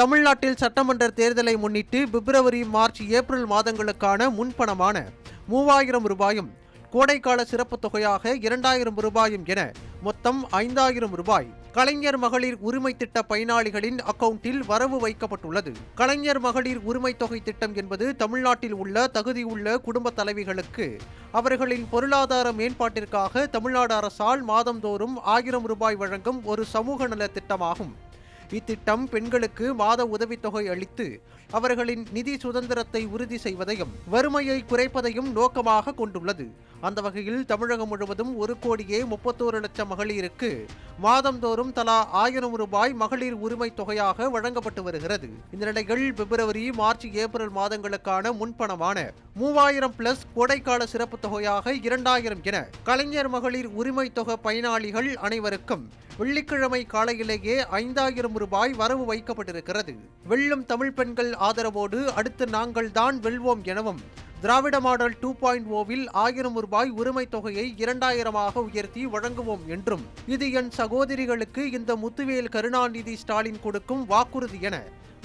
தமிழ்நாட்டில் சட்டமன்ற தேர்தலை முன்னிட்டு பிப்ரவரி, மார்ச், ஏப்ரல் மாதங்களுக்கான முன்பணமான 3000 ரூபாயும், கோடைக்கால சிறப்பு தொகையாக 2000 ரூபாயும் என மொத்தம் 5000 ரூபாய் கலைஞர் மகளிர் உரிமை திட்ட பயனாளிகளின் அக்கவுண்டில் வரவு வைக்கப்பட்டுள்ளது. கலைஞர் மகளிர் உரிமை தொகை திட்டம் என்பது தமிழ்நாட்டில் உள்ள தகுதியுள்ள குடும்ப தலைவிகளுக்கு அவர்களின் பொருளாதார மேம்பாட்டிற்காக தமிழ்நாடு அரசால் மாதந்தோறும் 1000 ரூபாய் வழங்கும் ஒரு சமூக நல திட்டமாகும். இத்திட்டம் பெண்களுக்கு மாத உதவித்தொகை அளித்து அவர்களின் நிதி சுதந்திரத்தை உறுதி செய்வதையும் வறுமையை குறைப்பதையும் நோக்கமாக கொண்டுள்ளது. அந்த வகையில் தமிழகம் முழுவதும் 1,31,00,000 மகளிருக்கு மாதந்தோறும் தலா 1000 ரூபாய் மகளிர் உரிமை தொகையாக வழங்கப்பட்டு வருகிறது. இந்த நிலையில் பிப்ரவரி, மார்ச், ஏப்ரல் மாதங்களுக்கான முன்பணமான 3000 பிளஸ் கோடைக்கால சிறப்பு தொகையாக 2000 என கலைஞர் மகளிர் உரிமை தொகை பயனாளிகள் அனைவருக்கும் வெள்ளிக்கிழமை காலையிலேயே 5000 ரூபாய் வரவு வைக்கப்பட்டிருக்கிறது. வெல்லும் தமிழ் பெண்கள் ஆதரவோடு அடுத்து நாங்கள் தான் வெல்வோம் எனவும் திராவிட மாடல் 2.0வில் 1000 ரூபாய் உரிமை தொகையை 2000ஆக உயர்த்தி வழங்குவோம் என்றும் இது என் சகோதரிகளுக்கு இந்த முத்துவேல் கருணாநிதி ஸ்டாலின் கொடுக்கும் வாக்குறுதி என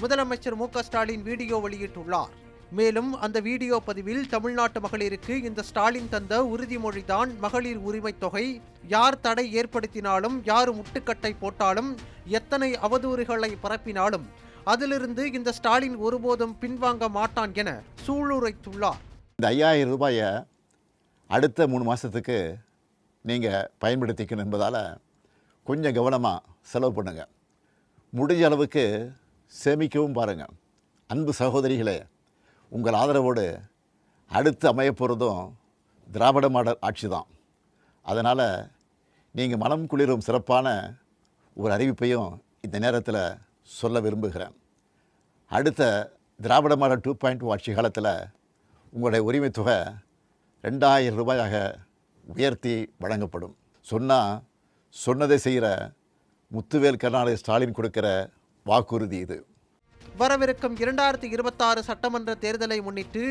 முதலமைச்சர் மு.க. ஸ்டாலின் வீடியோ வெளியிட்டுள்ளார். மேலும் அந்த வீடியோ பதிவில் தமிழ்நாட்டு மகளிருக்கு இந்த ஸ்டாலின் தந்த உறுதிமொழிதான் மகளிர் உரிமை தொகை. யார் தடை ஏற்படுத்தினாலும், யார் முட்டுக்கட்டை போட்டாலும், எத்தனை அவதூறுகளை பரப்பினாலும் அதிலிருந்து இந்த ஸ்டாலின் ஒருபோதும் பின்வாங்க மாட்டான் என சூளுரைத்துள்ளார். இந்த 5000 ரூபாயை அடுத்த 3 மாதத்துக்கு நீங்கள் பயன்படுத்திக்கணும் என்பதால் கொஞ்சம் கவனமாக செலவு பண்ணுங்கள். முடிஞ்ச அளவுக்கு சேமிக்கவும் பாருங்கள். அன்பு சகோதரிகளே, உங்கள் ஆதரவோடு அடுத்து அமையப்போகிறதும் திராவிட மாடல் ஆட்சி தான். அதனால் நீங்கள் மனம் குளிரும் சிறப்பான ஒரு அறிவிப்பையும் இந்த நேரத்தில் சொல்ல விரும்புகிறேன். அடுத்த திராவிட மாடல் 2.0 ஆட்சி காலத்தில் உங்களுடைய உரிமை தொகை 2000 ரூபாயாக உயர்த்தி வழங்கப்படும். சொன்னதை செய்கிற முத்துவேல் கருணாநிதி ஸ்டாலின் கொடுக்கிற வாக்குறுதி இது. வரவிருக்கும் 2026 சட்டமன்ற தேர்தலை முன்னிட்டு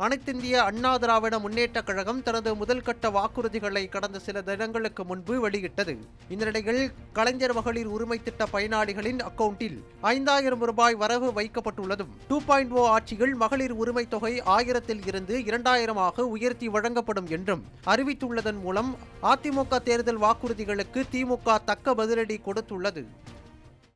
அனைத்திந்திய அண்ணா திராவிட முன்னேற்றக் கழகம் தனது முதல்கட்ட வாக்குறுதிகளை கடந்த சில தினங்களுக்கு முன்பு வெளியிட்டது. இந்த நிலையில் கலைஞர் மகளிர் உரிமை திட்ட பயனாளிகளின் அக்கவுண்டில் 5000 ரூபாய் வரவு வைக்கப்பட்டுள்ளதும் 2.0 ஆட்சியில் மகளிர் உரிமை தொகை 1000ல் இருந்து 2000ஆக உயர்த்தி வழங்கப்படும் என்றும் அறிவித்துள்ளதன் மூலம் அதிமுக தேர்தல் வாக்குறுதிகளுக்கு திமுக தக்க பதிலடி கொடுத்துள்ளது.